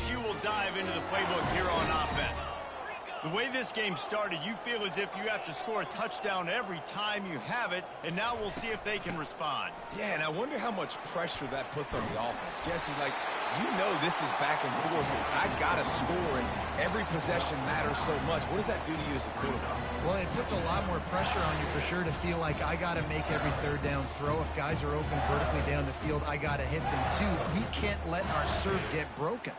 LSU will dive into the playbook here on offense. The way this game started, you feel as if you have to score a touchdown every time you have it, and now we'll see if they can respond. Yeah, and I wonder how much pressure that puts on the offense. Jesse, like, you know this is back and forth. I got to score, and every possession matters so much. What does that do to you as a quarterback? Well, it puts a lot more pressure on you for sure to feel like I got to make every third down throw. If guys are open vertically down the field, I got to hit them too. We can't let our serve get broken.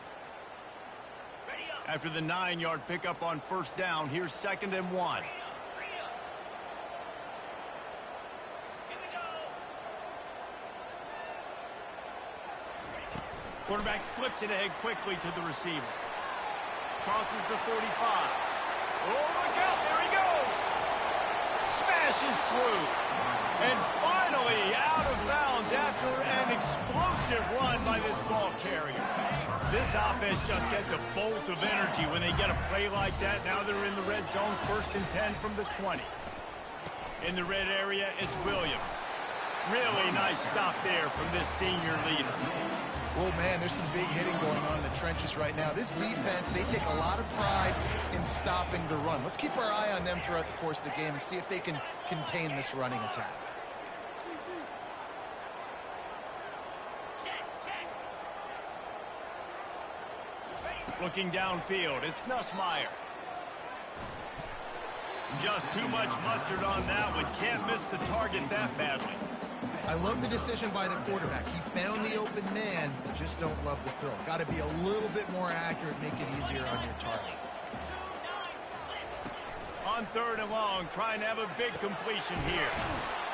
After the 9-yard pickup on first down, here's 2nd and 1. Quarterback flips it ahead quickly to the receiver. Crosses the 45. Oh, look out, there he goes! Smashes through. And finally out of bounds after an explosive run by this ball carrier. This offense just gets a bolt of energy when they get a play like that. Now they're in the red zone, 1st and 10 from the 20. In the red area, it's Williams. Really nice stop there from this senior leader. Oh, man, there's some big hitting going on in the trenches right now. This defense, they take a lot of pride in stopping the run. Let's keep our eye on them throughout the course of the game and see if they can contain this running attack. Looking downfield, it's Nussmeier. Just too much mustard on that one. Can't miss the target that badly. I love the decision by the quarterback. He found the open man, just don't love the throw. Got to be a little bit more accurate, make it easier on your target. On 3rd and long, trying to have a big completion here.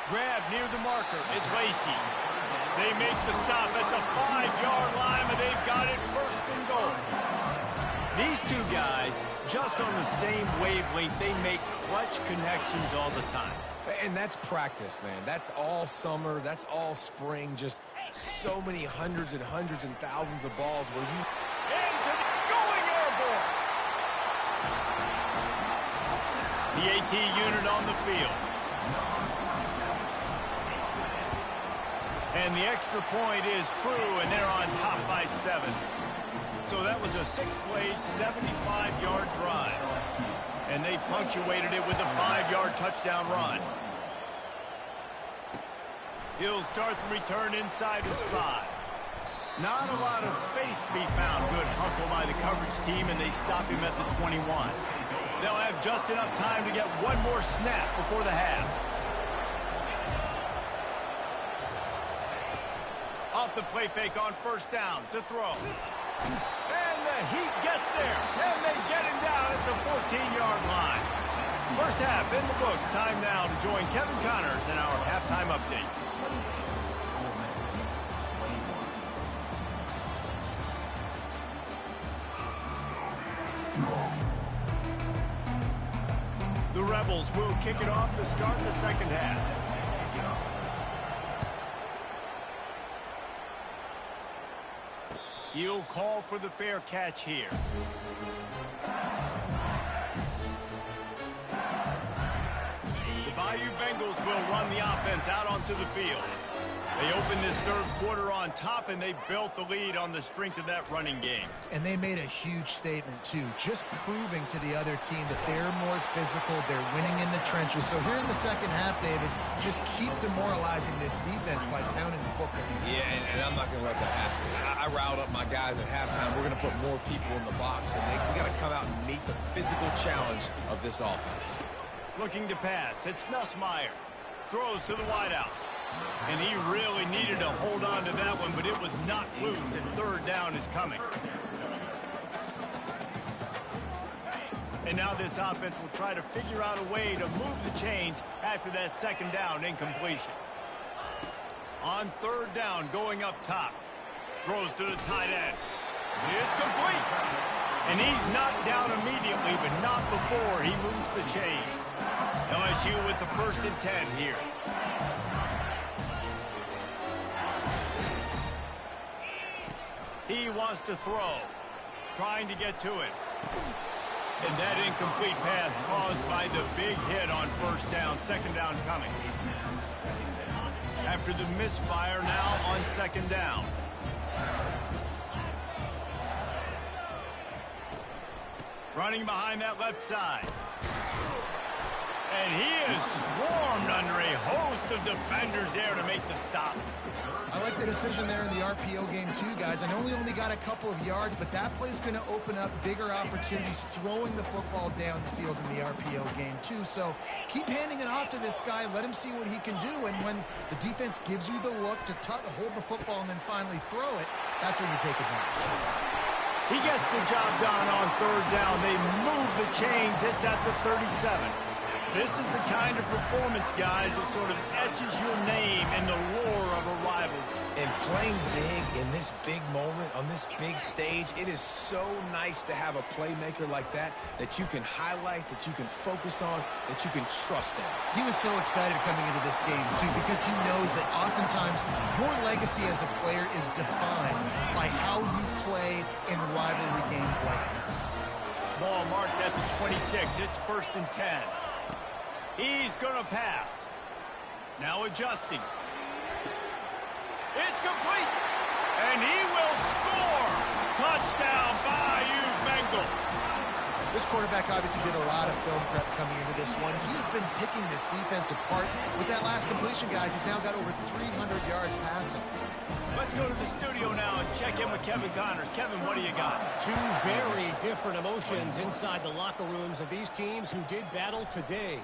Grab near the marker, it's Lacey. They make the stop at the 5-yard line, but they've got it 1st and goal. These two guys, just on the same wavelength, they make clutch connections all the time. And that's practice, man. That's all summer. That's all spring. Just so many hundreds and thousands of balls where you... Into the going airborne! The AT unit on the field. And the extra point is true, and they're on top by 7. So that was a 6-play, 75-yard drive. And they punctuated it with a 5-yard touchdown run. He'll start the return inside his 5. Not a lot of space to be found. Good hustle by the coverage team, and they stop him at the 21. They'll have just enough time to get one more snap before the half. Off the play fake on 1st down to throw. And the heat gets there, and they get him down at the 14-yard line. First half in the books. Time now to join Kevin Connors in our halftime update. The Rebels will kick it off to start the 2nd half. He'll call for the fair catch here. The Bayou Bengals will run the offense out onto the field. They opened this 3rd quarter on top, and they built the lead on the strength of that running game. And they made a huge statement, too, just proving to the other team that they're more physical, they're winning in the trenches. So here in the 2nd half, David, just keep demoralizing this defense by pounding the football. Yeah, and I'm not going to let that happen. I riled up my guys at halftime. We're going to put more people in the box, and we got to come out and meet the physical challenge of this offense. Looking to pass, it's Nussmeier. Throws to the wideout. And he really needed to hold on to that one, but it was not loose, and 3rd down is coming. And now this offense will try to figure out a way to move the chains after that 2nd down incompletion. On 3rd down, going up top. Throws to the tight end. It's complete. And he's knocked down immediately, but not before he moves the chains. LSU with the 1st and 10 here. He wants to throw, trying to get to it. And that incomplete pass caused by the big hit on 1st down, 2nd down coming. After the misfire, now on 2nd down. Running behind that left side. And he is swarmed under a host of defenders there to make the stop. I like the decision there in the RPO game too, guys. I know we only got a couple of yards, but that play is going to open up bigger opportunities throwing the football down the field in the RPO game too. So keep handing it off to this guy. Let him see what he can do. And when the defense gives you the look to hold the football and then finally throw it, that's when you take advantage. He gets the job done on third down. They move the chains. It's at the 37. This is the kind of performance, guys, that sort of etches your name in the roar of a rivalry. And playing big in this big moment, on this big stage, it is so nice to have a playmaker like that you can highlight, that you can focus on, that you can trust in. He was so excited coming into this game, too, because he knows that oftentimes your legacy as a player is defined by how you play in rivalry games like this. Ball marked at the 26. It's 1st and 10. He's going to pass. Now adjusting. It's complete. And he will score. Touchdown, Bayou Bengals. This quarterback obviously did a lot of film prep coming into this one. He has been picking this defense apart. With that last completion, guys, he's now got over 300 yards passing. Let's go to the studio now and check in with Kevin Connors. Kevin, what do you got? Two very different emotions inside the locker rooms of these teams who did battle today.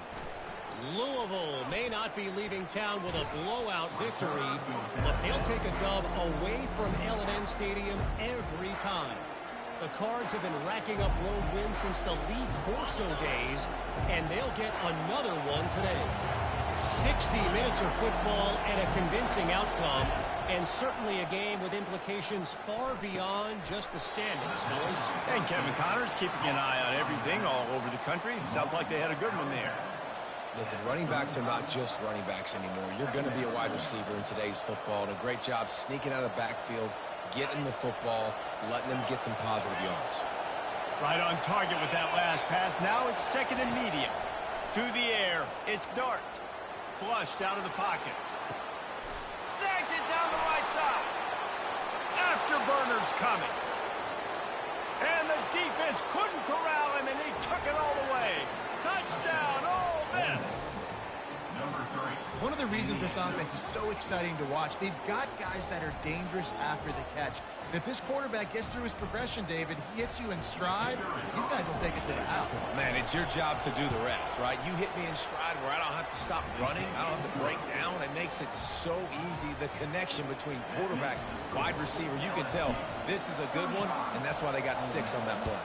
Louisville may not be leaving town with a blowout victory, but they'll take a dub away from L&N Stadium every time. The Cards have been racking up road wins since the Lee Corso days, and they'll get another one today. 60 minutes of football and a convincing outcome, and certainly a game with implications far beyond just the standings, boys. And Kevin Connors keeping an eye on everything all over the country. Sounds like they had a good one there. Listen, running backs are not just running backs anymore. You're going to be a wide receiver in today's football. And a great job sneaking out of the backfield, getting the football, letting them get some positive yards. Right on target with that last pass. Now it's 2nd and medium. To the air. It's Dart. Flushed out of the pocket. Snags it down the right side. Afterburners coming. And the defense couldn't corral him, and he took it all the way. Touchdown, Ole Miss. One of the reasons this offense is so exciting to watch, they've got guys that are dangerous after the catch. And if this quarterback gets through his progression, David, he hits you in stride, these guys will take it to the house. Man, it's your job to do the rest, right? You hit me in stride where I don't have to stop running. I don't have to break down. It makes it so easy, the connection between quarterback, wide receiver. You can tell this is a good one, and that's why they got 6 on that play.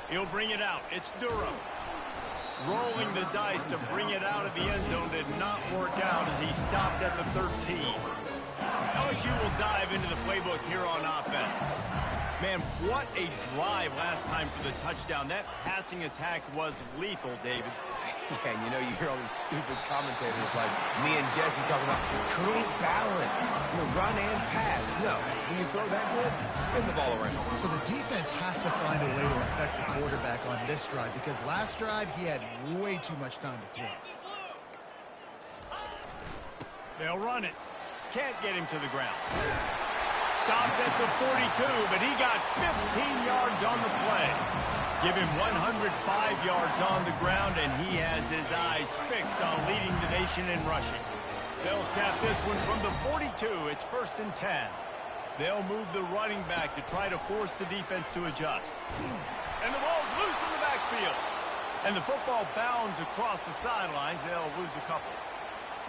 He'll bring it out. It's Durham. Rolling the dice to bring it out of the end zone did not work out as he stopped at the 13. LSU will dive into the playbook here on offense. Man, what a drive last time for the touchdown. That passing attack was lethal, David. Yeah, and you know, you hear all these stupid commentators like me and Jesse talking about create balance, run and pass. No, when you throw that good, spin the ball around. So the defense has to find a way to affect the quarterback on this drive because last drive he had way too much time to throw. They'll run it. Can't get him to the ground. Stopped at the 42, but he got 15 yards on the play. Give him 105 yards on the ground, and he has his eyes fixed on leading the nation in rushing. They'll snap this one from the 42. It's 1st and 10. They'll move the running back to try to force the defense to adjust. And the ball's loose in the backfield. And the football bounds across the sidelines. They'll lose a couple.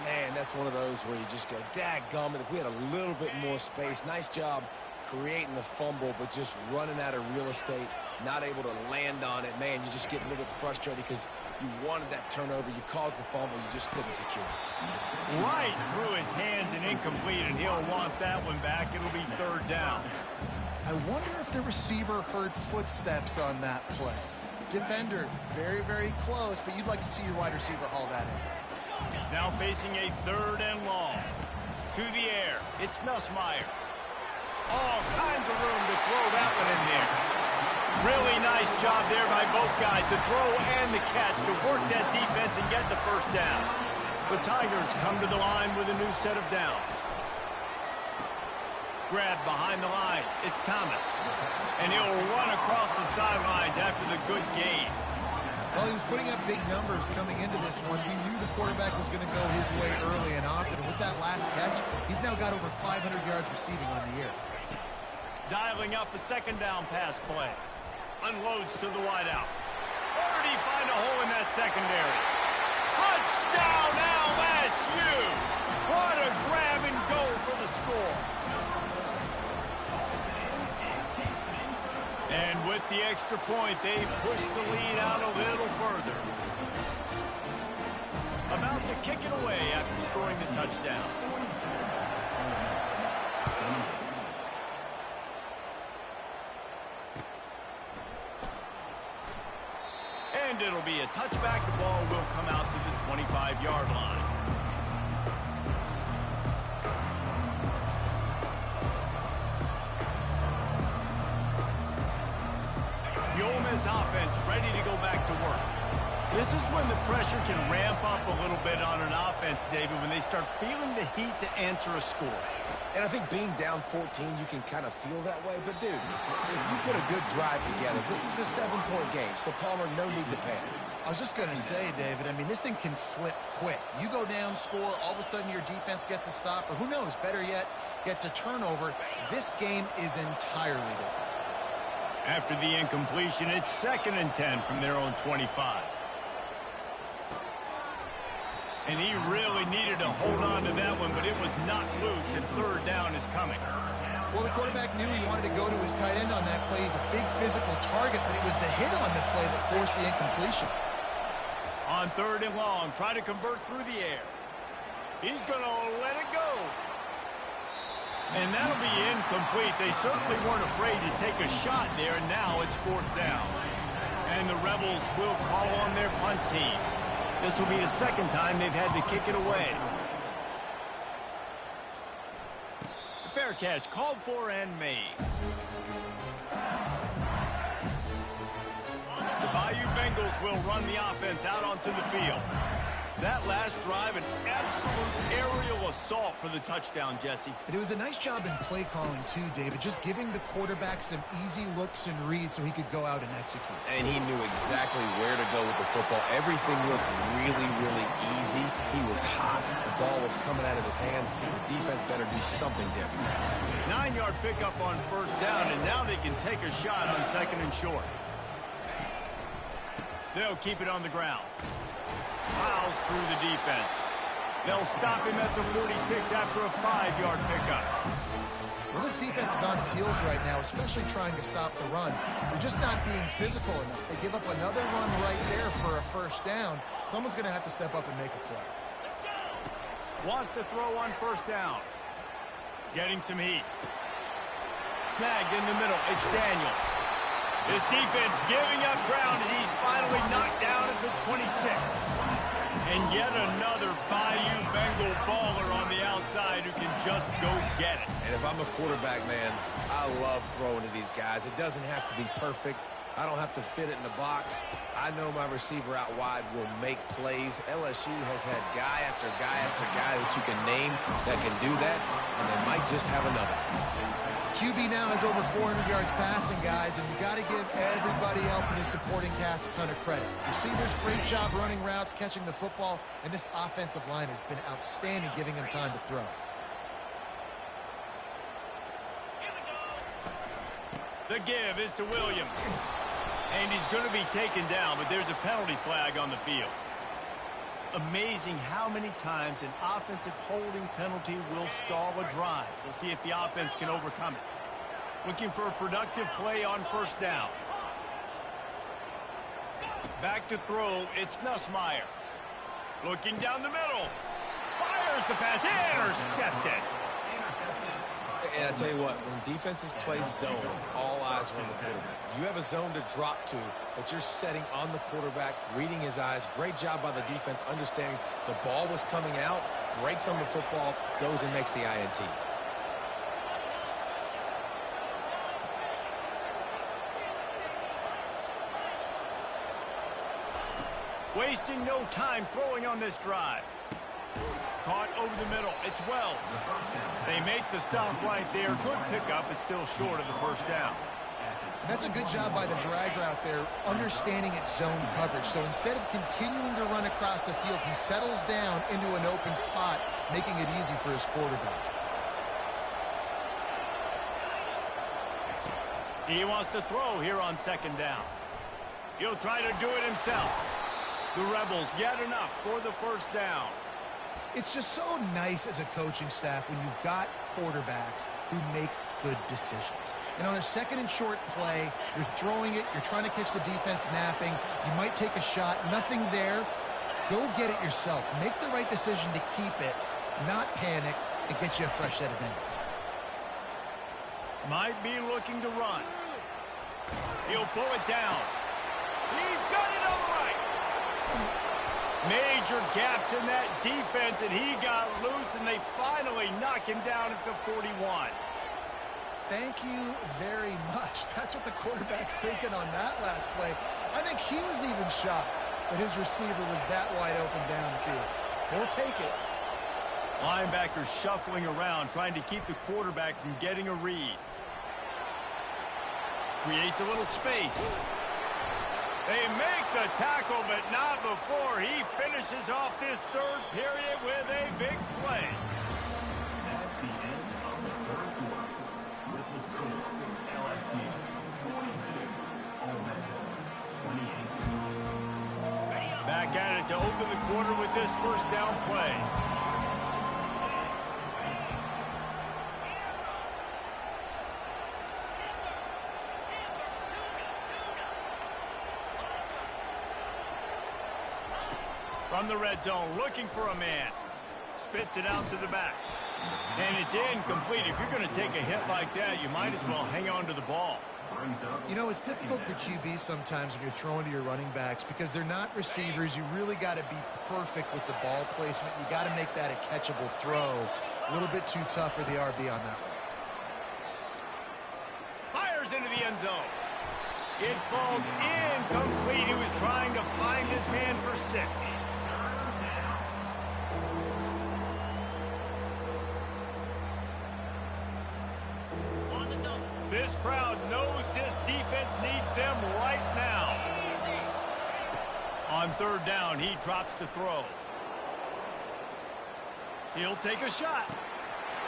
Man, that's one of those where you just go, dadgummit, if we had a little bit more space. Nice job creating the fumble, but just running out of real estate, not able to land on it. Man, you just get a little bit frustrated because you wanted that turnover. You caused the fumble. You just couldn't secure it. Right through his hands and incomplete, and he'll want that one back. It'll be 3rd down. I wonder if the receiver heard footsteps on that play. Defender, very, very close, but you'd like to see your wide receiver haul that in. Now facing a 3rd and long. To the air. It's Nussmeier. All kinds of room to throw that one in there. Really nice job there by both guys to throw and the catch to work that defense and get the 1st down. The Tigers come to the line with a new set of downs. grab behind the line. It's Thomas. And he'll run across the sidelines after the good gain. Well, he was putting up big numbers coming into this one. We knew the quarterback was going to go his way early and often. And with that last catch, he's now got over 500 yards receiving on the year. Dialing up a second down pass play. Unloads to the wideout. Where did he find a hole in that secondary? Touchdown LSU! What a grab and go for the score. And with the extra point, they push the lead out a little further. About to kick it away after scoring the touchdown. And it'll be a touchback. The ball will come out to the 25-yard line. The Ole Miss offense ready to go back to work. This is when the pressure can ramp up a little bit on an offense, David, when they start feeling the heat to answer a score. And I think being down 14, you can kind of feel that way. But, dude, if you put a good drive together, this is a 7-point game. So, Palmer, no need to panic. I was just going to say, David, I mean, this thing can flip quick. You go down, score, all of a sudden your defense gets a stop, or who knows, better yet, gets a turnover. This game is entirely different. After the incompletion, it's 2nd and 10 from their own 25. And he really needed to hold on to that one, but it was not loose, and 3rd down is coming. Well, the quarterback knew he wanted to go to his tight end on that play. He's a big physical target, but it was the hit on the play that forced the incompletion. On 3rd and long, try to convert through the air. He's going to let it go. And that'll be incomplete. They certainly weren't afraid to take a shot there. Now it's 4th down. And the Rebels will call on their punt team. This will be the 2nd time they've had to kick it away. Fair catch called for and made. The Bayou Bengals will run the offense out onto the field. That last drive, an absolute aerial assault for the touchdown, Jesse. But it was a nice job in play calling, too, David, just giving the quarterback some easy looks and reads so he could go out and execute. And he knew exactly where to go with the football. Everything looked really, really easy. He was hot. The ball was coming out of his hands. The defense better do something different. 9-yard pickup on 1st down, and now they can take a shot on 2nd and short. They'll keep it on the ground. Plows through the defense. They'll stop him at the 46 after a 5-yard pickup. Well, this defense is on its heels right now, especially trying to stop the run. They're just not being physical enough. They give up another run right there for a 1st down. Someone's going to have to step up and make a play. Wants to throw on 1st down. Getting some heat. Snagged in the middle. It's Daniels. This defense giving up ground as he's finally knocked down at the 26. And yet another Bayou Bengal baller on the outside who can just go get it. And if I'm a quarterback, man, I love throwing to these guys. It doesn't have to be perfect. I don't have to fit it in the box. I know my receiver out wide will make plays. LSU has had guy after guy after guy that you can name that can do that, and they might just have another. QB now has over 400 yards passing, guys, and you got to give everybody else in his supporting cast a ton of credit. Receivers, great job running routes, catching the football, and this offensive line has been outstanding, giving him time to throw. The give is to Williams. And he's going to be taken down, but there's a penalty flag on the field. Amazing how many times an offensive holding penalty will stall a drive. We'll see if the offense can overcome it. Looking for a productive play on 1st down. Back to throw, it's Nussmeier. Looking down the middle. Fires the pass, intercepted. And I tell you what, when defenses play zone, all eyes are on the quarterback. You have a zone to drop to, but you're setting on the quarterback, reading his eyes. Great job by the defense, understanding the ball was coming out, breaks on the football, goes and makes the INT. Wasting no time throwing on this drive. Caught over the middle. It's Wells. They make the stop right there. Good pickup, but still short of the first down. And that's a good job by the drag route there, understanding its zone coverage. So instead of continuing to run across the field, he settles down into an open spot, making it easy for his quarterback. He wants to throw here on second down. He'll try to do it himself. The Rebels get enough for the first down. It's just so nice as a coaching staff when you've got quarterbacks who make good decisions. And on a second and short play, you're throwing it, you're trying to catch the defense napping, you might take a shot, nothing there. Go get it yourself. Make the right decision to keep it, not panic, and get you a fresh set of downs. Might be looking to run. He'll pull it down. He's got it on the right. Major gaps in that defense, and he got loose, and they finally knock him down at the 41. Thank you very much. That's what the quarterback's thinking on that last play. I think he was even shocked that his receiver was that wide open downfield. He'll take it. Linebackers shuffling around, trying to keep the quarterback from getting a read. Creates a little space. They make the tackle, but not before he finishes off this third period with a big play. That's the end of the third quarter. With the score, LSU 42, Ole Miss 28. Back at it to open the quarter with this first down play. From the red zone, looking for a man. Spits it out to the back. And it's incomplete. If you're going to take a hit like that, you might as well hang on to the ball. You know, it's difficult for QBs sometimes when you're throwing to your running backs because they're not receivers. You really got to be perfect with the ball placement. You got to make that a catchable throw. A little bit too tough for the RB on that one. Fires into the end zone. It falls incomplete. He was trying to find his man for 6. This crowd knows this defense needs them right now. On third down, he drops to throw. He'll take a shot.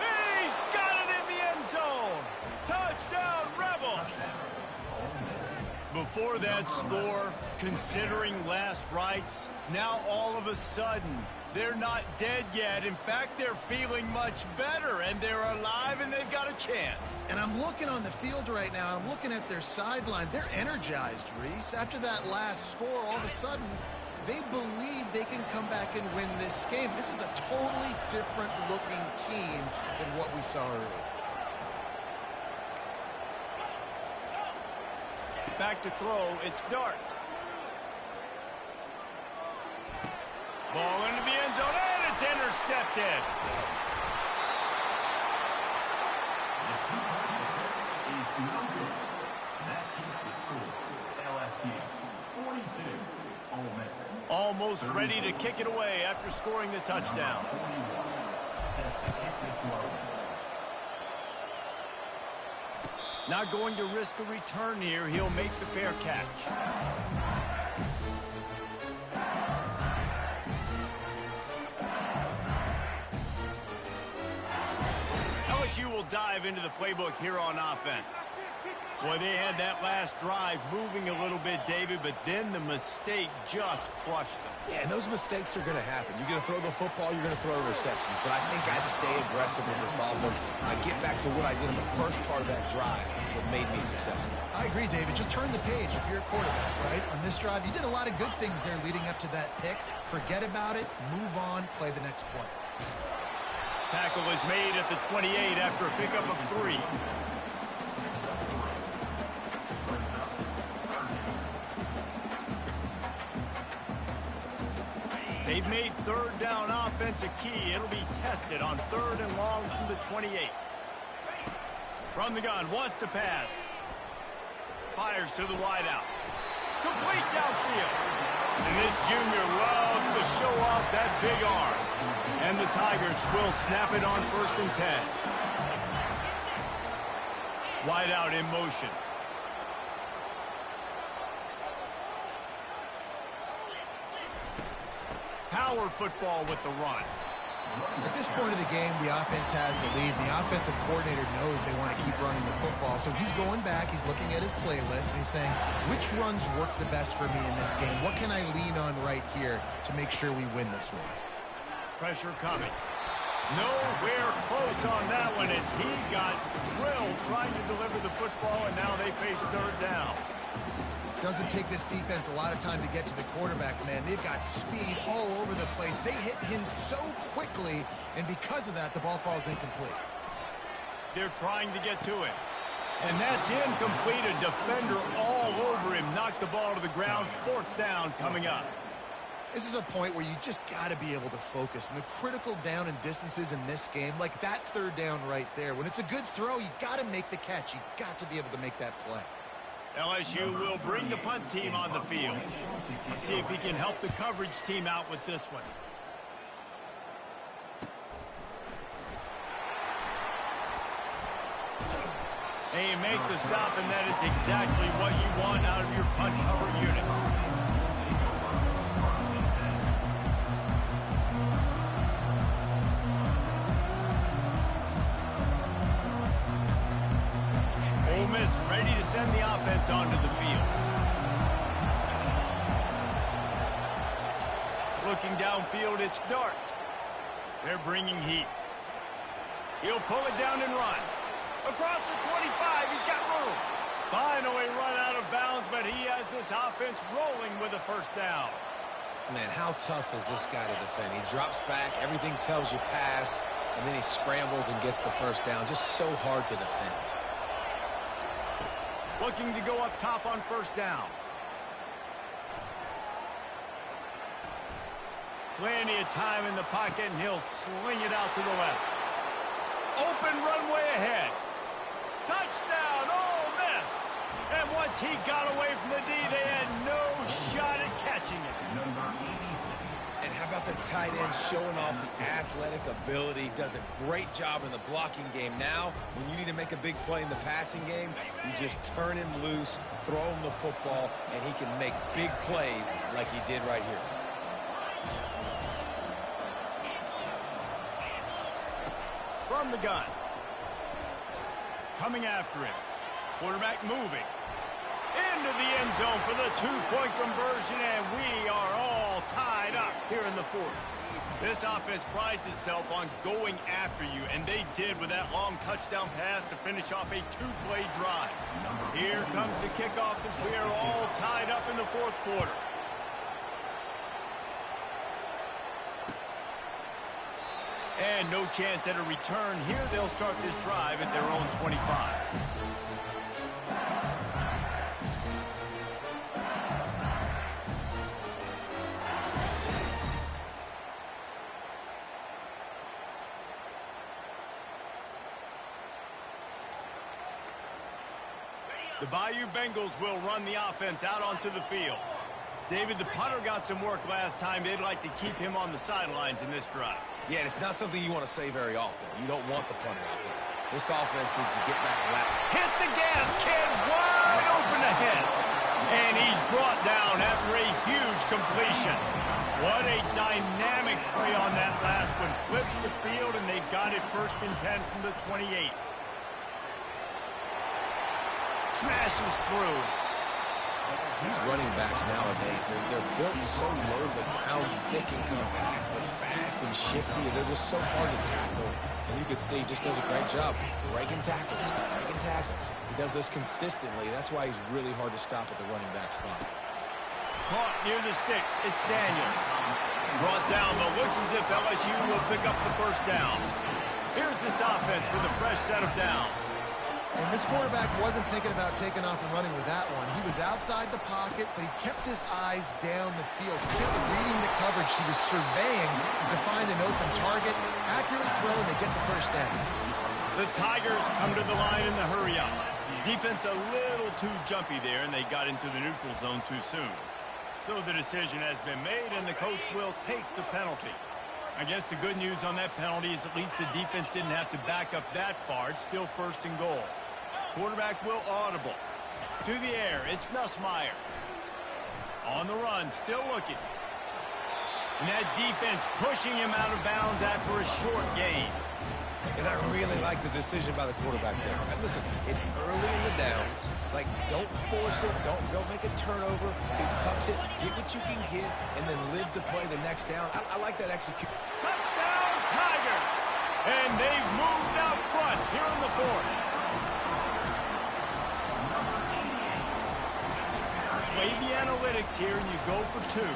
He's got it in the end zone. Touchdown, Rebels. Before that score, considering last rites, now all of a sudden, they're not dead yet. In fact, they're feeling much better, and they're alive, and they've got a chance. And I'm looking on the field right now. I'm looking at their sideline. They're energized, Reese. After that last score, all of a sudden, they believe they can come back and win this game. This is a totally different-looking team than what we saw earlier. Back to throw, it's Dart. Ball into the end zone, and it's intercepted. That keeps the score. LSU 42, Ole Miss. Almost ready to kick it away after scoring the touchdown. 41, set to kick this one. Not going to risk a return here. He'll make the fair catch. LSU will dive into the playbook here on offense. Boy, they had that last drive moving a little bit, David, but then the mistake just crushed them. Yeah, and those mistakes are going to happen. You're going to throw the football, you're going to throw interceptions. But I think I stay aggressive with this offense. I get back to what I did in the first part of that drive that made me successful. I agree, David. Just turn the page if you're a quarterback, right? On this drive, you did a lot of good things there leading up to that pick. Forget about it, move on, play the next play. Tackle is made at the 28 after a pickup of 3. They've made third down offense a key. It'll be tested on third and long from the 28. From the gun, wants to pass. Fires to the wideout. Complete downfield. And this junior loves to show off that big arm. And the Tigers will snap it on 1st and 10. Wide out in motion. Power football with the run. At this point of the game, the offense has the lead. And the offensive coordinator knows they want to keep running the football. So he's going back, he's looking at his playlist, and he's saying, which runs work the best for me in this game? What can I lean on right here to make sure we win this one? Pressure coming. Nowhere close on that one as he got drilled trying to deliver the football, and now they face 3rd down. Doesn't take this defense a lot of time to get to the quarterback, man. They've got speed all over the place. They hit him so quickly, and because of that, the ball falls incomplete. They're trying to get to it. And that's incomplete. A defender all over him. Knocked the ball to the ground. 4th down coming up. This is a point where you just got to be able to focus. And the critical down and distances in this game, like that 3rd down right there, when it's a good throw, you got to make the catch. You got to be able to make that play. LSU will bring the punt team on the field. Let's see if he can help the coverage team out with this one. And you make the stop, and that is exactly what you want out of your punt cover unit. Ole Miss ready to send the offense onto the field. Looking downfield, it's Dart. They're bringing heat. He'll pull it down and run. Across the 25, he's got room. Finally run out of bounds, but he has this offense rolling with a 1st down. Man, how tough is this guy to defend? He drops back, everything tells you pass, and then he scrambles and gets the 1st down. Just so hard to defend. Looking to go up top on 1st down. Plenty of time in the pocket, and he'll sling it out to the left. Open runway ahead. Touchdown, Ole Miss. And once he got away from the D, they had no shot at catching it. And how about the tight end showing off the athletic ability? Does a great job in the blocking game. Now, when you need to make a big play in the passing game, you just turn him loose, throw him the football, and he can make big plays like he did right here. From the gun. Coming after him. Quarterback moving. Into the end zone for the 2-point conversion, and we are all tied up here in the 4th. This offense prides itself on going after you, and they did with that long touchdown pass to finish off a 2-play drive. Here comes the kickoff as we are all tied up in the 4th quarter. And no chance at a return here. They'll start this drive at their own 25. The Bayou Bengals will run the offense out onto the field. David, the punter got some work last time. They'd like to keep him on the sidelines in this drive. Yeah, it's not something you want to say very often. You don't want the punter out there. This offense needs to get back lap. Hit the gas, kid, wide open ahead. And he's brought down after a huge completion. What a dynamic play on that last one. Flips the field, and they've got it 1st and 10 from the 28. Smashes through. These running backs nowadays, they're built so low to the ground, thick and compact, but fast and shifty, and they're just so hard to tackle. And you can see he just does a great job breaking tackles, breaking tackles. He does this consistently. That's why he's really hard to stop at the running back spot. Caught near the sticks. It's Daniels. Brought down, but looks as if LSU will pick up the 1st down. Here's this offense with a fresh set of downs. And this quarterback wasn't thinking about taking off and running with that one. He was outside the pocket, but he kept his eyes down the field. He kept reading the coverage. He was surveying to find an open target. Accurate throw, and they get the 1st down. The Tigers come to the line in the hurry up. Defense a little too jumpy there, and they got into the neutral zone too soon. So the decision has been made, and the coach will take the penalty. I guess the good news on that penalty is at least the defense didn't have to back up that far. It's still 1st and goal. Quarterback will audible. To the air, it's Nussmeier. On the run, still looking. And that defense pushing him out of bounds after a short gain. And I really like the decision by the quarterback there. And listen, it's early in the downs. Like, don't force it. Don't make a turnover. He tucks it, get what you can get, and then live to play the next down. I like that execution. Touchdown, Tigers! And they've moved out front here in the 4th. Play the analytics here, and you go for 2.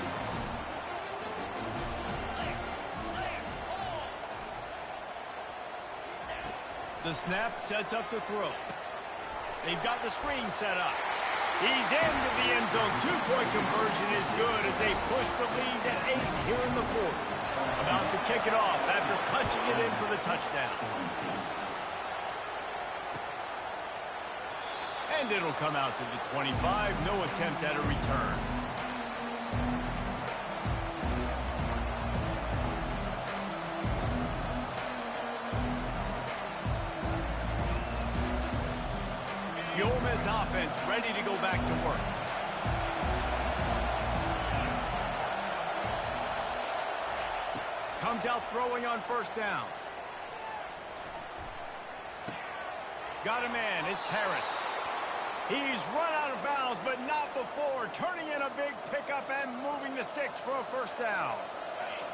The snap sets up the throw. They've got the screen set up. He's into the end zone. 2-point conversion is good as they push the lead to 8 here in the 4th. About to kick it off after punching it in for the touchdown. And it'll come out to the 25. No attempt at a return. The Ole Miss offense ready to go back to work. Comes out throwing on 1st down. Got a man, it's Harris. He's run out of bounds, but not before. Turning in a big pickup and moving the sticks for a 1st down.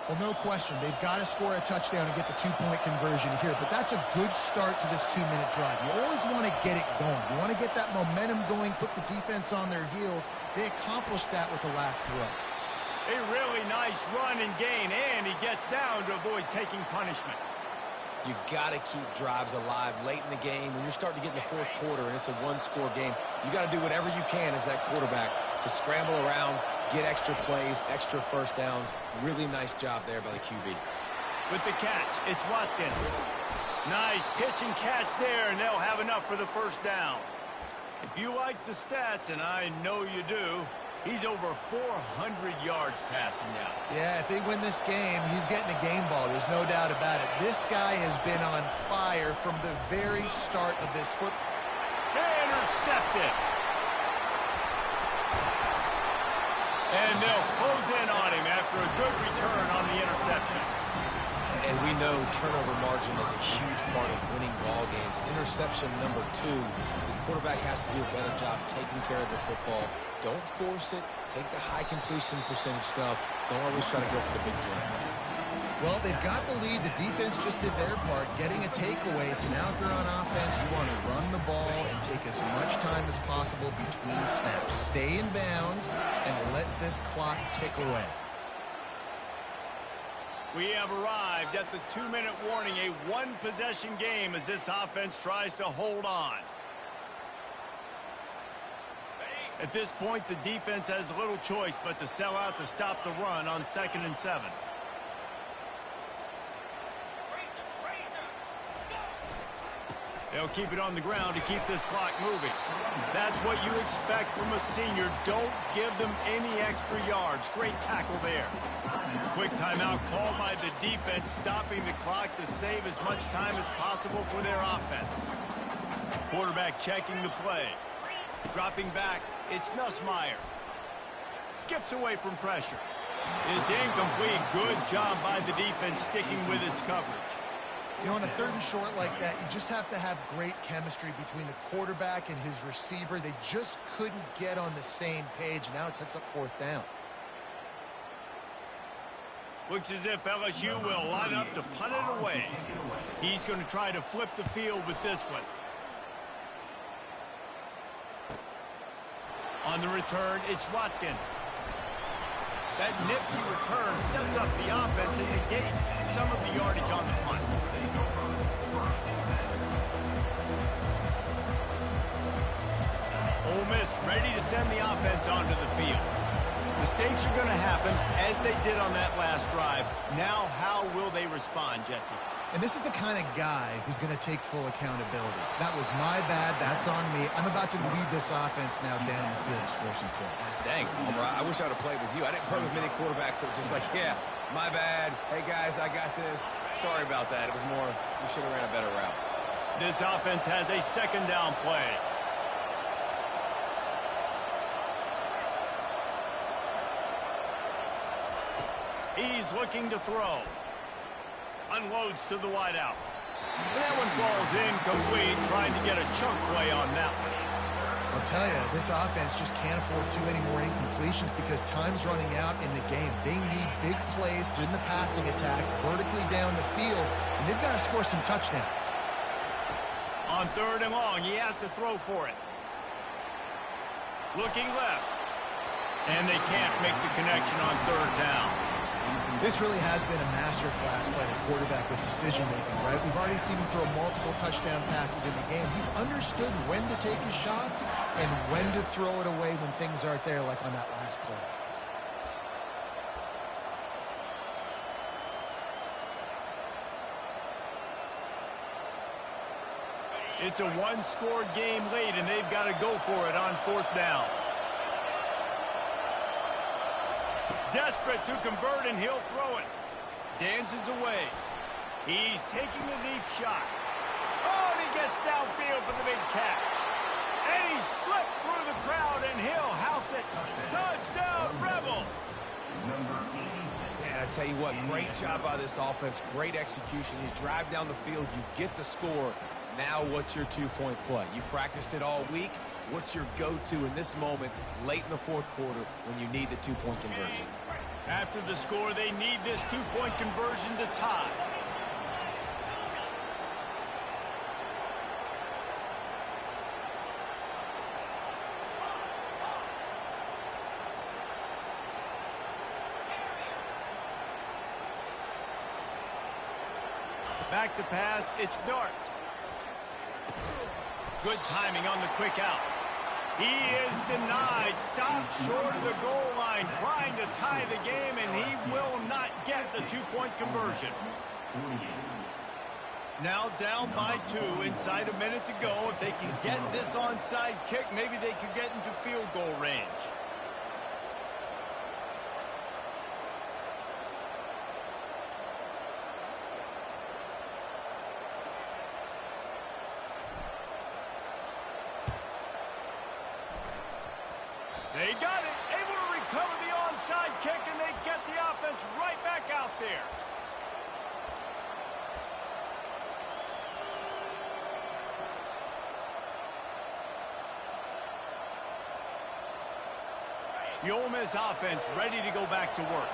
Well, no question. They've got to score a touchdown and get the 2-point conversion here. But that's a good start to this 2-minute drive. You always want to get it going. You want to get that momentum going, put the defense on their heels. They accomplished that with the last throw. A really nice run and gain, and he gets down to avoid taking punishment. You got to keep drives alive late in the game. When you're starting to get in the 4th quarter and it's a 1-score game, you got to do whatever you can as that quarterback to scramble around, get extra plays, extra 1st downs. Really nice job there by the QB. With the catch, it's Watkins. Nice pitch and catch there, and they'll have enough for the 1st down. If you like the stats, and I know you do, he's over 400 yards passing now. Yeah, if they win this game, he's getting a game ball. There's no doubt about it. This guy has been on fire from the very start of this football. Intercepted. And they'll close in on him after a good return on the interception. And we know turnover margin is a huge part of winning ball games. Interception number 2. His quarterback has to do a better job taking care of the football. Don't force it. Take the high completion percentage stuff. Don't always try to go for the big play. Well, they've got the lead. The defense just did their part, getting a takeaway. So now if they're on offense, you want to run the ball and take as much time as possible between snaps. Stay in bounds and let this clock tick away. We have arrived at the 2-minute warning, a 1-possession game as this offense tries to hold on. At this point, the defense has little choice but to sell out to stop the run on 2nd and 7. They'll keep it on the ground to keep this clock moving. That's what you expect from a senior. Don't give them any extra yards. Great tackle there. Quick timeout called by the defense, stopping the clock to save as much time as possible for their offense. Quarterback checking the play. Dropping back, it's Nussmeier. Skips away from pressure. It's incomplete. Good job by the defense sticking with its coverage. You know, on a 3rd and short like that, you just have to have great chemistry between the quarterback and his receiver. They just couldn't get on the same page. Now it sets up 4th down. Looks as if LSU will line up to punt it away. He's going to try to flip the field with this one. On the return, it's Watkins. That nifty return sets up the offense and negates some of the yardage on the punt. Ole Miss ready to send the offense onto the field. Mistakes are going to happen, as they did on that last drive. Now, how will they respond, Jesse? And this is the kind of guy who's going to take full accountability. That was my bad. That's on me. I'm about to lead this offense now down the field to score some points. Dang, Palmer, I wish I would have played with you. I didn't play with many quarterbacks that were just like, yeah, My bad. Hey, guys, I got this. Sorry about that. It was more, we should have ran a better route. This offense has a second down play. He's looking to throw. Unloads to the wideout. That one falls incomplete, trying to get a chunk play on that one. I'll tell you, this offense just can't afford too many more incompletions because time's running out in the game. They need big plays through the passing attack, vertically down the field, and they've got to score some touchdowns. On 3rd and long, he has to throw for it. Looking left. And they can't make the connection on 3rd down. This really has been a masterclass by the quarterback with decision-making, right? We've already seen him throw multiple touchdown passes in the game. He's understood when to take his shots and when to throw it away when things aren't there, like on that last play. It's a one-score game late, and they've got to go for it on 4th down. Desperate to convert, and he'll throw it. Dances away. He's taking a deep shot. Oh, and he gets downfield for the big catch. And he slipped through the crowd, and he'll house it. Touchdown, Rebels! Number 86. Yeah, I tell you what, great job by this offense. Great execution. You drive down the field, you get the score. Now what's your two-point play? You practiced it all week. What's your go-to in this moment late in the 4th quarter when you need the two-point conversion? After the score, they need this two-point conversion to tie. Back to pass, it's Dart. Good timing on the quick out. He is denied, stopped short of the goal line, trying to tie the game, and he will not get the two-point conversion. Now down by 2, inside a minute to go. If they can get this onside kick, maybe they could get into field goal range. They got it, able to recover the onside kick, and they get the offense right back out there. The Ole Miss offense ready to go back to work.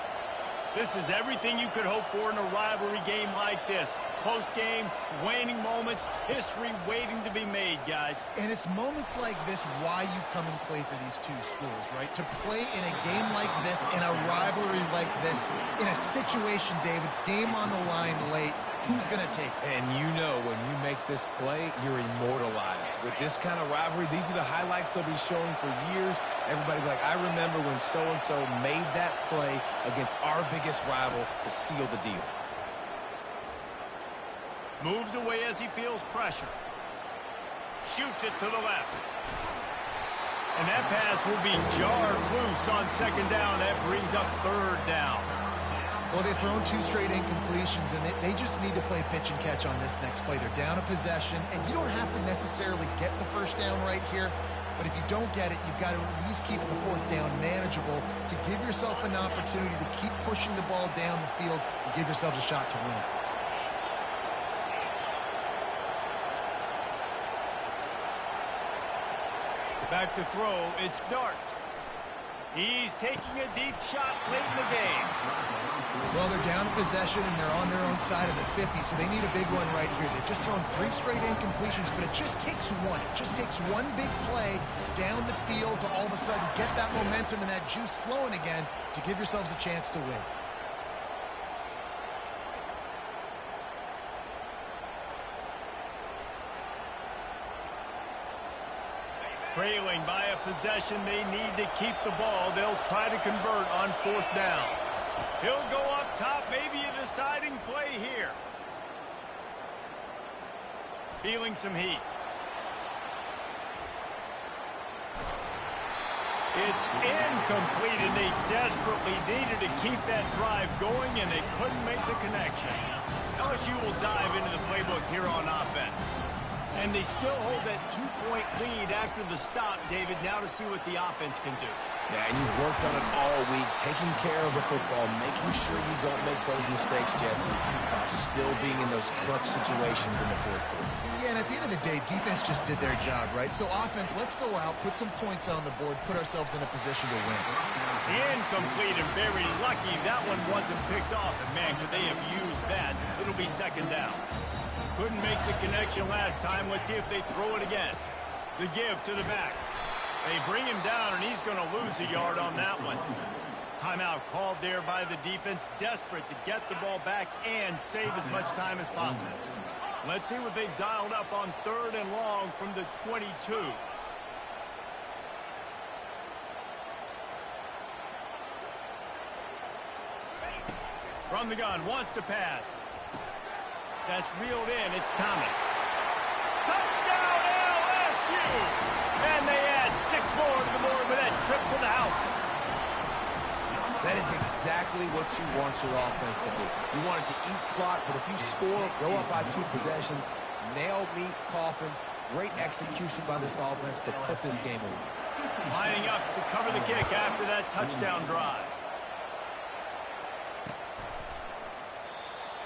This is everything you could hope for in a rivalry game like this. Close game, waning moments, history waiting to be made, guys. And it's moments like this why you come and play for these two schools, right? To play in a game like this, in a rivalry like this, in a situation, David, game on the line late, who's going to take it? And you know when you make this play, you're immortalized. With this kind of rivalry, these are the highlights they'll be showing for years. Everybody be like, I remember when so-and-so made that play against our biggest rival to seal the deal. Moves away as he feels pressure. Shoots it to the left. And that pass will be jarred loose on 2nd down. That brings up 3rd down. Well, they've thrown 2 straight incompletions, and they just need to play pitch and catch on this next play. They're down a possession, and you don't have to necessarily get the 1st down right here, but if you don't get it, you've got to at least keep the 4th down manageable to give yourself an opportunity to keep pushing the ball down the field and give yourselves a shot to win. Back to throw, it's Dart. He's taking a deep shot late in the game. Well, they're down possession, and they're on their own side of the 50, so they need a big one right here. They've just thrown 3 straight incompletions, but it just takes one. It just takes one big play down the field to all of a sudden get that momentum and that juice flowing again to give yourselves a chance to win. Trailing by a possession, they need to keep the ball. They'll try to convert on 4th down. He'll go up top, maybe a deciding play here. Feeling some heat. It's incomplete, and they desperately needed to keep that drive going, and they couldn't make the connection. LSU will dive into the playbook here on offense. And they still hold that 2-point lead after the stop, David, now to see what the offense can do. Yeah, and you've worked on it all week, taking care of the football, making sure you don't make those mistakes, Jesse, while still being in those clutch situations in the fourth quarter. Yeah, and at the end of the day, defense just did their job, right? So offense, let's go out, put some points on the board, put ourselves in a position to win. Incomplete, and very lucky that one wasn't picked off. And, man, could they have used that? It'll be second down. Couldn't make the connection last time. Let's see if they throw it again. The give to the back. They bring him down, and he's going to lose a yard on that one. Timeout called there by the defense, desperate to get the ball back and save as much time as possible. Let's see what they've dialed up on 3rd and long from the 22. From the gun, wants to pass. That's reeled in. It's Thomas. Touchdown, LSU! And they add 6 more to the board with that trip to the house. That is exactly what you want your offense to do. You want it to eat clock, but if you score, go up by 2 possessions, nail meet Coffin. Great execution by this offense to put this game away. Lining up to cover the kick after that touchdown drive.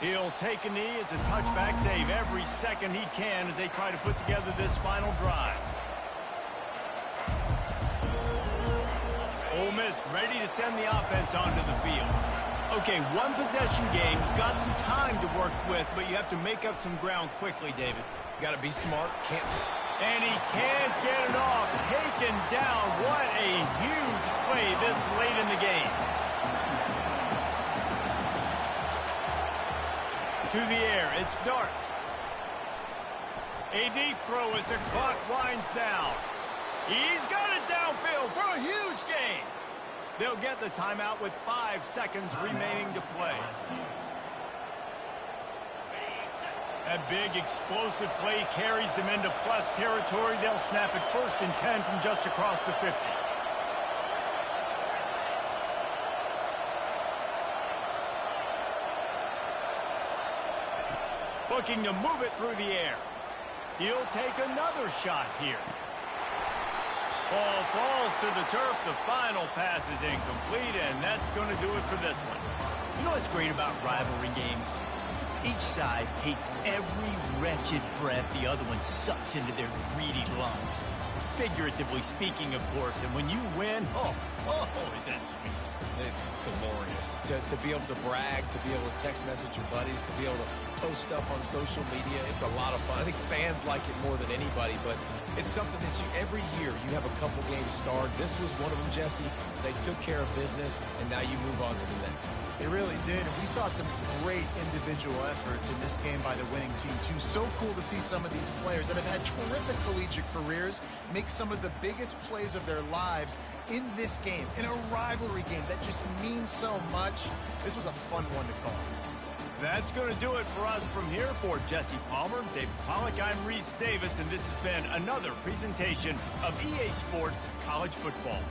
He'll take a knee. It's a touchback save every second he can as they try to put together this final drive. Ole Miss ready to send the offense onto the field. Okay, 1 possession game. You've got some time to work with, but you have to make up some ground quickly, David. Got to be smart. Can't. And he can't get it off. Taken down. What a huge play this late in the game. To the air, it's Dart. A deep throw as the clock winds down. He's got it downfield for a huge gain. They'll get the timeout with 5 seconds remaining to play. That big explosive play carries them into plus territory. They'll snap it 1st and 10 from just across the 50. Looking to move it through the air. He'll take another shot here. Ball falls to the turf. The final pass is incomplete, and that's going to do it for this one. You know what's great about rivalry games? Each side hates every wretched breath the other one sucks into their greedy lungs. Figuratively speaking, of course, and when you win, oh, is that sweet. It's glorious. To be able to brag, to be able to text message your buddies, to be able to post stuff on social media. It's a lot of fun. I think fans like it more than anybody, but it's something that every year you have a couple games starred. This was one of them, Jesse. They took care of business, and now you move on to the next. They really did, and we saw some great individual efforts in this game by the winning team, too. So cool to see some of these players that have had terrific collegiate careers make some of the biggest plays of their lives in this game, in a rivalry game that just means so much. This was a fun one to call. That's going to do it for us from here. For Jesse Palmer, David Pollack, I'm Reese Davis, and this has been another presentation of EA Sports College Football.